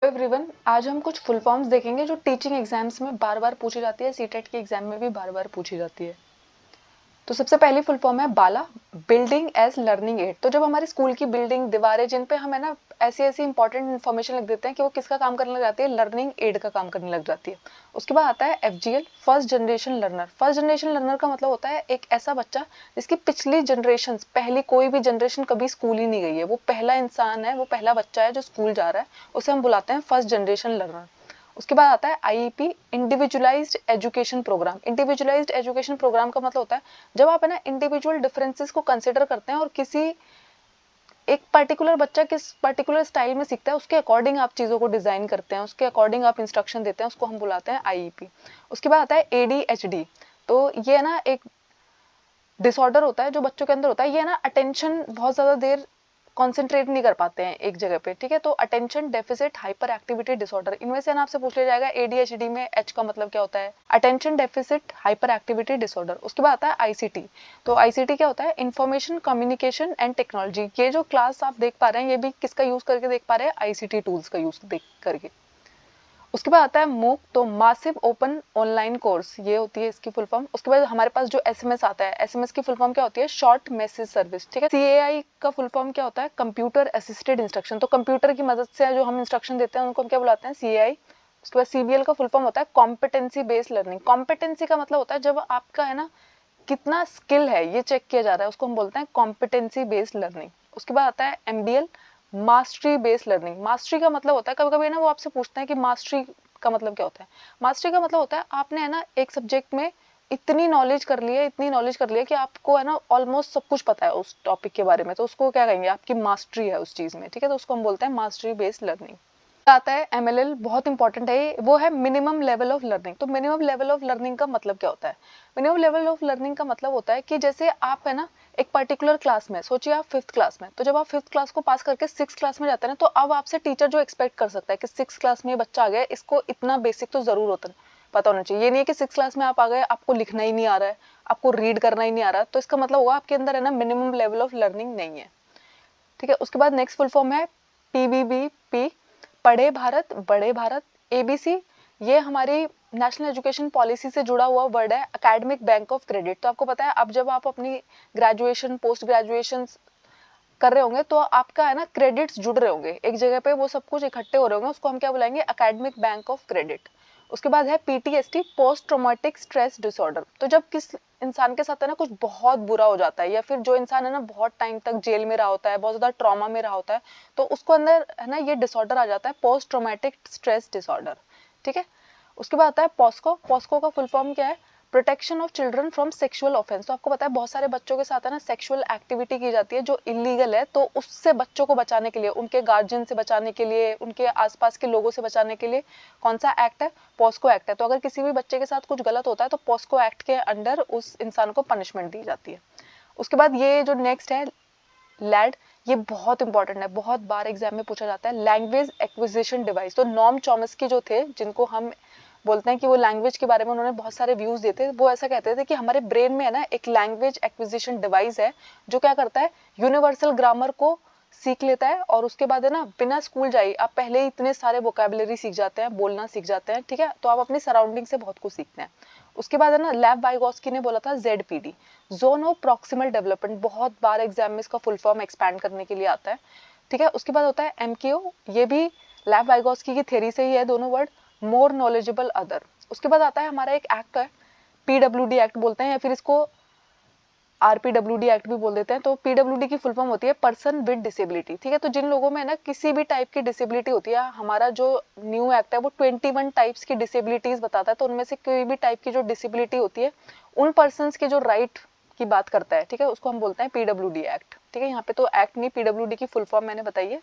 Everyone, आज हम कुछ फुल फॉर्म्स देखेंगे जो टीचिंग एग्जाम्स में बार बार पूछी जाती है, सीटेट के एग्जाम में भी बार बार पूछी जाती है। तो सबसे पहली फुल फॉर्म है बाला, बिल्डिंग एज लर्निंग एड। तो जब हमारे स्कूल की बिल्डिंग, दीवारें, जिन पे हम है ना ऐसी ऐसी इंपॉर्टेंट इन्फॉर्मेशन लिख देते हैं कि वो किसका काम करने लग जाती है, लर्निंग एड का काम करने लग जाती है। उसके बाद आता है FGL, first generation learner. First generation learner का मतलब होता है एक ऐसा बच्चा जिसकी पिछली जनरेशन, पहली कोई भी जनरेशन कभी स्कूल ही नहीं गई है, वो पहला इंसान है, वो पहला बच्चा है जो स्कूल जा रहा है, उसे हम बुलाते हैं फर्स्ट जनरेशन लर्नर। उसके बाद आता है IEP, individualised education programme. Individualised education programme का मतलब होता है जब आप है ना इंडिविजुअल डिफरेंसेस को कंसिडर करते हैं और किसी एक पर्टिकुलर बच्चा किस पर्टिकुलर स्टाइल में सीखता है उसके अकॉर्डिंग आप चीज़ों को डिज़ाइन करते हैं, उसके अकॉर्डिंग आप इंस्ट्रक्शन देते हैं, उसको हम बुलाते हैं आईईपी। उसके बाद आता है एडीएचडी। तो ये ना एक डिसऑर्डर होता है जो बच्चों के अंदर होता है, ये ना अटेंशन बहुत ज़्यादा देर कॉन्सेंट्रेट नहीं कर पाते हैं एक जगह पे, ठीक है। तो attention deficit hyper activity disorder, इनमें से ना आपसे पूछ लिया जाएगा एडीएचडी में एच का मतलब क्या होता है, attention deficit hyper activity disorder. उसके बाद आता है आईसीटी। तो आईसीटी क्या होता है, इंफॉर्मेशन कम्युनिकेशन एंड टेक्नोलॉजी। ये जो क्लास आप देख पा रहे हैं ये भी किसका यूज करके देख पा रहे हैं, आईसीटी टूल्स का यूज देख करके। उसके बाद आता है मूक, तो मासिव ओपन ऑनलाइन कोर्स, ये होती है इसकी फुल फॉर्म। उसके बाद हमारे पास जो एसएमएस आता है, एसएमएस की फुल फॉर्म क्या होती है, शॉर्ट मैसेज सर्विस, ठीक है। सीएआई का फुल फॉर्म क्या होता है, कंप्यूटर असिस्टेड इंस्ट्रक्शन। तो कंप्यूटर की मदद से जो हम इंस्ट्रक्शन देते हैं उनको हम क्या बुलाते हैं, सीएआई। उसके बाद सीबीएल का फुल फॉर्म होता है कॉम्पिटेंसी बेस्ड लर्निंग। कॉम्पिटेंसी का मतलब होता है जब आपका है ना कितना स्किल है ये चेक किया जा रहा है, उसको हम बोलते हैं कॉम्पिटेंसी बेस्ड लर्निंग। उसके बाद आता है MDL, mastery based learning. Mastery का मतलब होता है, कभी कभी ना वो आपसे पूछते हैं कि मास्टरी का मतलब क्या होता है। मास्टरी का मतलब होता है आपने है ना एक सब्जेक्ट में इतनी नॉलेज कर ली है, इतनी नॉलेज कर ली है कि आपको है ना ऑलमोस्ट सब कुछ पता है उस टॉपिक के बारे में, तो उसको क्या कहेंगे, आपकी मास्टरी है उस चीज में, ठीक है। तो उसको हम बोलते हैं मास्टरी बेस्ड लर्निंग। आता है एमएलएल, बहुत इंपॉर्टेंट है, वो है मिनिमम लेवल ऑफ लर्निंग। तो मिनिमम लेवल ऑफ लर्निंग का मतलब क्या होता है, मिनिमम लेवल ऑफ लर्निंग का मतलब होता है कि जैसे आप है ना एक पर्टिकुलर क्लास में, सोचिए आप फिफ्थ क्लास में, तो जब आप फिफ्थ क्लास को पास करके सिक्स क्लास में जाते हैं ना, तो अब आपसे टीचर जो एक्सपेक्ट कर सकता है कि सिक्स क्लास में ये बच्चा आ गया, इसको इतना बेसिक तो जरूर होता है, पता होना चाहिए। ये नहीं है कि सिक्स क्लास में आप आ गए, आपको लिखना ही नहीं आ रहा है, आपको रीड करना ही नहीं आ रहा, तो इसका मतलब होगा आपके अंदर है ना मिनिमम लेवल ऑफ लर्निंग नहीं है, ठीक है। उसके बाद नेक्स्ट फुल फॉर्म है पीबीबीपी, पढ़े भारत बड़े भारत। एबीसी, ये हमारी नेशनल एजुकेशन पॉलिसी से जुड़ा हुआ वर्ड है, एकेडमिक बैंक ऑफ क्रेडिट। तो आपको पता है अब जब आप अपनी ग्रेजुएशन, पोस्ट ग्रेजुएशन कर रहे होंगे तो आपका है ना क्रेडिट्स जुड़ रहे होंगे एक जगह पे, वो सब कुछ इकट्ठे हो रहे होंगे, उसको हम क्या बुलाएंगे, एकेडमिक बैंक ऑफ क्रेडिट। उसके बाद है पीटीएसटी, पोस्ट ट्रॉमेटिक स्ट्रेस डिसऑर्डर। तो जब किस इंसान के साथ है ना कुछ बहुत बुरा हो जाता है, या फिर जो इंसान है ना बहुत टाइम तक जेल में रहा होता है, बहुत ज्यादा ट्रॉमा में रहा होता है, तो उसको अंदर है ना ये डिसऑर्डर आ जाता है, पोस्ट ट्रॉमेटिक स्ट्रेस डिसऑर्डर, ठीक है। उसके बाद आता है पॉस्को। पॉस्को का फुल फॉर्म क्या है, protection of children from sexual offence. तो आपको पता है बहुत सारे बच्चों के साथ है ना सेक्सुअल एक्टिविटी की जाती है जो इलीगल है, तो उससे बच्चों को बचाने के लिए, उनके गार्जियन से बचाने के लिए, उनके आसपास के लोगों से बचाने के लिए कौन सा एक्ट है, पॉस्को एक्ट है। तो अगर किसी भी बच्चे के साथ कुछ गलत होता है तो पॉस्को एक्ट के अंडर उस इंसान को पनिशमेंट दी जाती है। उसके बाद ये जो नेक्स्ट है लैड, ये बहुत इंपॉर्टेंट है, बहुत बार एग्जाम में पूछा जाता है, लैंग्वेज एक्विजिशन डिवाइस। तो नॉम चॉम्स्की जो थे, जिनको हम बोलते हैं कि वो लैंग्वेज के बारे में उन्होंने बहुत सारे व्यूज दिए थे, वो ऐसा कहते थे कि हमारे ब्रेन में है ना एक लैंग्वेज एक्विजिशन डिवाइस है जो क्या करता है, यूनिवर्सल ग्रामर को सीख लेता है, और उसके बाद है ना बिना स्कूल जाए आप पहले ही इतने सारे वोकेबलरी सीख जाते हैं, बोलना सीख जाते हैं, ठीक है। तो आप अपनी सराउंडिंग से बहुत कुछ सीखते हैं। उसके बाद है ना लैब वाइगोस्की ने बोला था ZPD, zone of proximal development, बहुत बार एग्जाम में इसका फुल फॉर्म एक्सपैंड करने के लिए आता है, ठीक है। उसके बाद होता है एमकेओ, ये भी लैब वाइगोस्की की थ्योरी से ही है दोनों वर्ड, मोर नॉलेजेबल अदर। उसके बाद आता है हमारा एक एक्ट है, पीडब्ल्यूडी एक्ट बोलते हैं, या फिर इसको आरपीडब्ल्यूडी एक्ट भी बोल देते हैं। तो पीडब्ल्यूडी की फुल फॉर्म होती है पर्सन विद डिसेबिलिटी, ठीक है। तो जिन लोगों में ना किसी भी टाइप की डिसेबिलिटी होती है, हमारा जो न्यू एक्ट है वो 21 टाइप्स की डिसेबिलिटीज बताता है, तो उनमें से कोई भी टाइप की जो डिसेबिलिटी होती है उन पर्सन के जो राइट की बात करता है, ठीक है, उसको हम बोलते हैं पीडब्ल्यूडी एक्ट, ठीक है। यहाँ पे तो एक्ट नहीं, पीडब्ल्यूडी की फुल फॉर्म मैंने बताई है।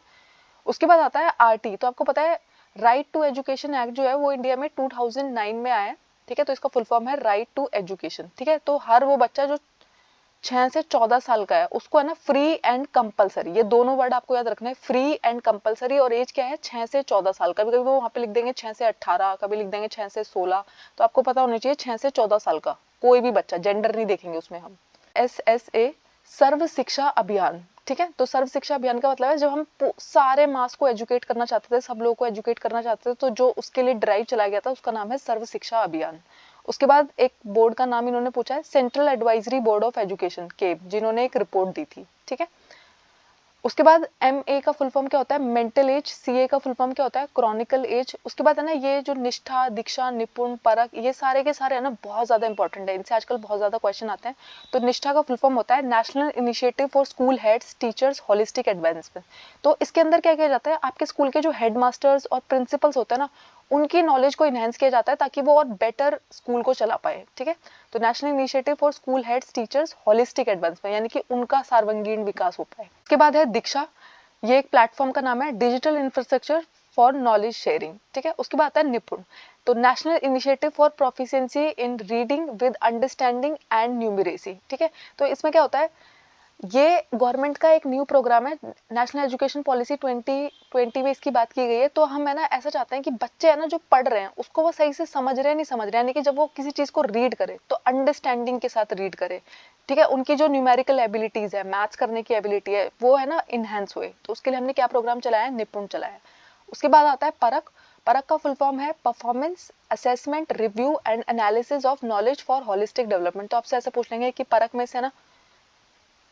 उसके बाद आता है आरटी। तो आपको पता है राइट टू एजुकेशन एक्ट जो है वो इंडिया में 2009 में आया है, ठीक है। तो इसका फुल फॉर्म है राइट टू एजुकेशन, ठीक है। तो हर वो बच्चा जो 6 से 14 साल का है उसको है ना फ्री एंड कंपलसरी, ये दोनों वर्ड आपको याद रखना है, फ्री एंड कंपलसरी, और एज क्या है 6 से 14 साल। कभी कभी वो वहाँ पे लिख देंगे 6 से 18, कभी लिख देंगे 6 से 16, तो आपको पता होना चाहिए 6 से 14 साल का कोई भी बच्चा, जेंडर नहीं देखेंगे उसमें हम। SSA, सर्व शिक्षा अभियान। ठीक है। तो सर्व शिक्षा अभियान का मतलब है जब हम सारे मास को एजुकेट करना चाहते थे, सब लोगों को एजुकेट करना चाहते थे, तो जो उसके लिए ड्राइव चलाया गया था उसका नाम है सर्व शिक्षा अभियान। उसके बाद एक बोर्ड का नाम इन्होंने पूछा है, central advisory board of education cab, जिन्होंने एक रिपोर्ट दी थी। ठीक है। उसके बाद MA का फुल फॉर्म क्या होता है, मेंटल एज। CA का फुल फॉर्म क्या होता है, क्रॉनिकल एज। उसके बाद है ना ये जो निष्ठा, दीक्षा, निपुण, परख, ये सारे के सारे है ना बहुत ज्यादा इंपॉर्टेंट है, इनसे आजकल बहुत ज्यादा क्वेश्चन आते हैं। तो निष्ठा का फुल फॉर्म होता है national initiative for school heads teachers holistic advancement. तो इसके अंदर क्या किया जाता है, आपके स्कूल के जो हेड मास्टर्स और प्रिंसिपल्स होते हैं ना, उनकी नॉलेज को इनहेंस किया जाता है ताकि वो और बेटर स्कूल को चला पाए। ठीक है। तो national initiative for school heads teachers holistic advancement, यानी कि उनका सार्वंगीण विकास हो पाए। उसके बाद है दीक्षा, ये एक प्लेटफॉर्म का नाम है, digital infrastructure for knowledge sharing. ठीक है। उसके बाद आता है निपुण, तो national initiative for proficiency in reading with understanding and numeracy. ठीक है। तो इसमें क्या होता है, ये गवर्नमेंट का एक न्यू प्रोग्राम है, नेशनल एजुकेशन पॉलिसी 2020 में इसकी बात की गई है। तो हम है ना ऐसा चाहते हैं कि बच्चे है ना जो पढ़ रहे हैं उसको वो सही से समझ रहे हैं नहीं समझ रहे हैं, यानी कि जब वो किसी चीज को रीड करे तो अंडरस्टैंडिंग के साथ रीड करे। ठीक है। उनकी जो न्यूमेरिकल एबिलिटीज है, मैथ्स करने की एबिलिटी है, वो है ना इनहेंस हुए। तो उसके लिए हमने क्या प्रोग्राम चलाया है, निपुण चलाया। उसके बाद आता है परख। परख का फुल फॉर्म है performance assessment review and analysis of knowledge for holistic development. तो आपसे ऐसे पूछ लेंगे कि परख में से ना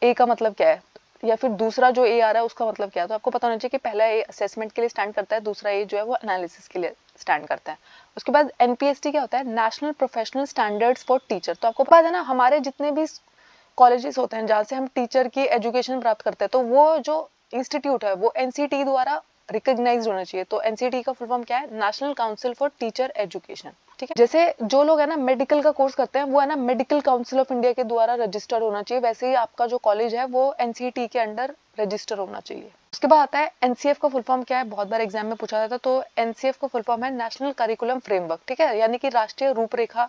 ए का मतलब क्या है, या फिर दूसरा जो ए आ रहा है उसका मतलब क्या है। तो आपको पता होना चाहिए कि पहला ए असेसमेंट के लिए स्टैंड करता है, दूसरा ए जो है वो एनालिसिस के लिए स्टैंड करता है। उसके बाद NPST क्या होता है, national professional standards for teacher. तो आपको पता है ना हमारे जितने भी कॉलेजेस होते हैं जहाँ से हम टीचर की एजुकेशन प्राप्त करते हैं, तो वो जो इंस्टीट्यूट है वो NCT द्वारा रिकॉग्नाइज्ड होना चाहिए। तो NCT का फुल फॉर्म क्या है, national council for teacher education. ठीक है। जैसे जो लोग है ना मेडिकल का कोर्स करते हैं वो है ना मेडिकल काउंसिल ऑफ इंडिया के द्वारा रजिस्टर्ड होना चाहिए, वैसे ही आपका जो कॉलेज है वो NCT के अंडर रजिस्टर होना चाहिए। उसके बाद आता है NCF का फुल फॉर्म क्या है, बहुत बार एग्जाम में पूछा जाता है। तो NCF का फुल फॉर्म है नेशनल करिकुलम फ्रेमवर्क। ठीक है। यानी कि राष्ट्रीय रूपरेखा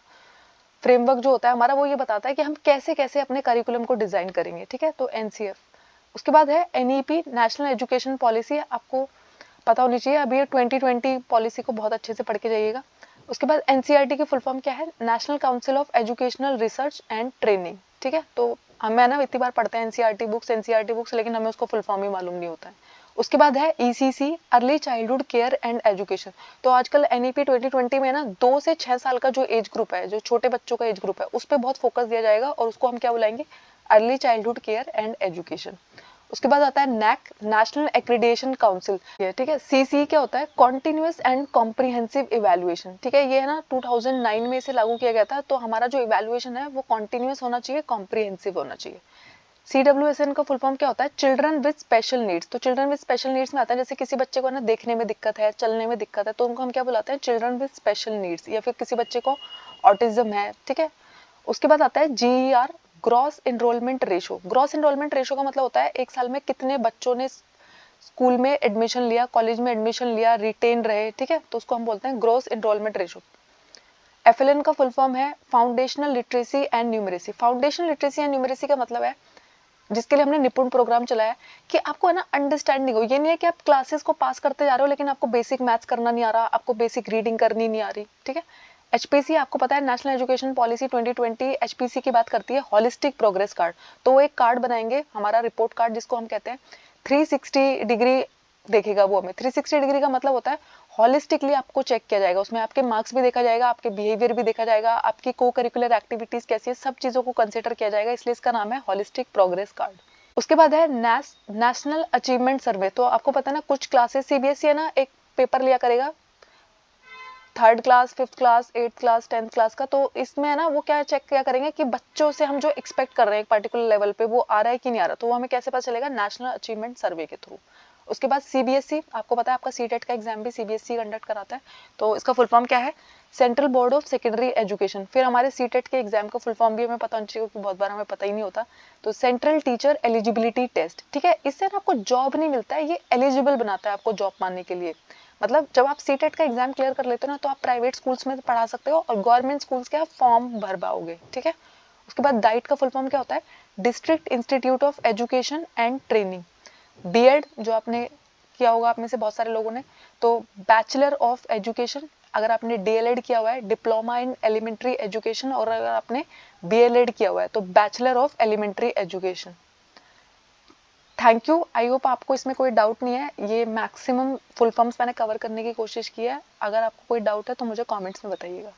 फ्रेमवर्क जो होता है हमारा, वो ये बताता है कि हम कैसे कैसे अपने करिकुलम को डिजाइन करेंगे। ठीक है। तो NCF। उसके बाद है NEP, नेशनल एजुकेशन पॉलिसी। आपको पता होनी चाहिए, अभी 2020 पॉलिसी को बहुत अच्छे से पढ़ के जाइएगा। उसके बाद NCERT की फुल फॉर्म क्या है, national council of educational research and training. ठीक है। तो हमें ना इतनी बार पढ़ते हैं NCERT बुक्स, लेकिन हमें उसको फुल फॉर्म ही मालूम नहीं होता है। उसके बाद है ECC, early childhood care and education. तो आजकल NEP 2020 में ना 2 से 6 साल का जो एज ग्रुप है, जो छोटे बच्चों का एज ग्रुप है, उस पर बहुत फोकस दिया जाएगा और उसको हम क्या बुलाएंगे, early childhood care and education. उसके बाद आता है NAC, नेशनल एक्रीडिएशन काउंसिल। ठीक है। CC क्या होता है, कॉन्टिन्यूअस एंड कॉम्प्रिहेंसिव इवैल्यूएशन। ठीक है। ये है ना 2009 में इसे लागू किया गया था। तो हमारा जो इवैल्यूएशन है वो कॉन्टिन्यूअस होना चाहिए, कॉम्प्रिहेंसिव होना चाहिए। CWSN का फुल फॉर्म क्या होता है, चिल्ड्रन विद स्पेशल नीड्स। तो चिल्ड्रन विद स्पेशल नीड्स में आता है जैसे किसी बच्चे को ना देखने में दिक्कत है, चलने में दिक्कत है, तो उनको हम क्या बुलाते हैं, चिल्ड्रन विद स्पेशल नीड्स। या फिर किसी बच्चे को ऑटिज्म है। ठीक है। उसके बाद आता है GER, gross enrolment ratio. Gross enrolment ratio का मतलब होता है एक साल में कितने बच्चों ने स्कूल में एडमिशन लिया, कॉलेज में एडमिशन लिया, रिटेन रहे। ठीक है। तो उसको हम बोलते हैं ग्रॉस एनरोलमेंट रेशो। FLN का फुल फॉर्म है foundational literacy and numeracy. Foundational literacy and numeracy का मतलब है, जिसके लिए हमने निपुण प्रोग्राम चलाया, कि आपको है ना अंडरस्टैंडिंग हो। ये नहीं है कि आप क्लासेस को पास करते जा रहे हो लेकिन आपको बेसिक मैथ्स करना नहीं आ रहा, आपको बेसिक रीडिंग करनी नहीं आ रही। ठीक है। HPC आपको पता है, नेशनल एजुकेशन पॉलिसी 2020 HPC की बात करती है, हॉलिस्टिक प्रोग्रेस कार्ड। तो वो एक कार्ड बनाएंगे, हमारा रिपोर्ट कार्ड जिसको हम कहते हैं, 360 डिग्री देखेगा वो हमें। 360 डिग्री का मतलब होता है हॉलिस्टिकली आपको चेक किया जाएगा, उसमें आपके मार्क्स भी देखा जाएगा, आपके बिहेवियर भी देखा जाएगा, आपकी को करिकुलर एक्टिविटीज कैसी है, सब चीजों को कंसिडर किया जाएगा, इसलिए इसका नाम है हॉलिस्टिक प्रोग्रेस कार्ड। उसके बाद है नेशनल अचीवमेंट सर्वे। तो आपको पता है ना कुछ क्लासेस CBSE है ना एक पेपर लिया करेगा 3rd class, 5th class, 8th class, 10th class का। तो इसमें है ना वो क्या चेक क्या करेंगे कि बच्चों से हम जो एक्सपेक्ट कर रहे हैं एक पर्टिकुलर लेवल पे वो आ रहा है कि नहीं आ रहा। तो वो हमें कैसे पता चलेगा, नेशनल अचीवमेंट सर्वे के थ्रू। उसके बाद CBSE, आपको पता है आपका CTET का एग्जाम भी CBSE कंडक्ट कराता है। तो इसका फुल फॉर्म क्या है, central board of secondary education. फिर हमारे CTET के एग्जाम का फुल फॉर्म भी हमें पता होना चाहिए क्योंकि बहुत बार हमें पता ही नहीं होता। तो सेंट्रल टीचर एलिजिबिलिटी टेस्ट। ठीक है। इससे ना आपको जॉब नहीं मिलता है, ये एलिजिबल बनाता है आपको जॉब पाने के लिए। मतलब जब आप CTET का एग्जाम क्लियर कर लेते हो ना तो आप प्राइवेट स्कूल्स में पढ़ा सकते हो और गवर्नमेंट स्कूल्स के आप फॉर्म भर पाओगे। ठीक है। उसके बाद डाइट का फुल फॉर्म क्या होता है, district institute of education and training. BEd जो आपने किया होगा, आप में से बहुत सारे लोगों ने, तो बैचलर ऑफ एजुकेशन। अगर आपने DLED किया हुआ है, डिप्लोमा इन एलिमेंट्री एजुकेशन, और अगर आपने BLED किया हुआ है तो bachelor of elementary education. Thank you, I hope आपको इसमें कोई डाउट नहीं है। ये मैक्सिमम फुल फॉर्म्स मैंने कवर करने की कोशिश की है। अगर आपको कोई डाउट है तो मुझे कमेंट्स में बताइएगा।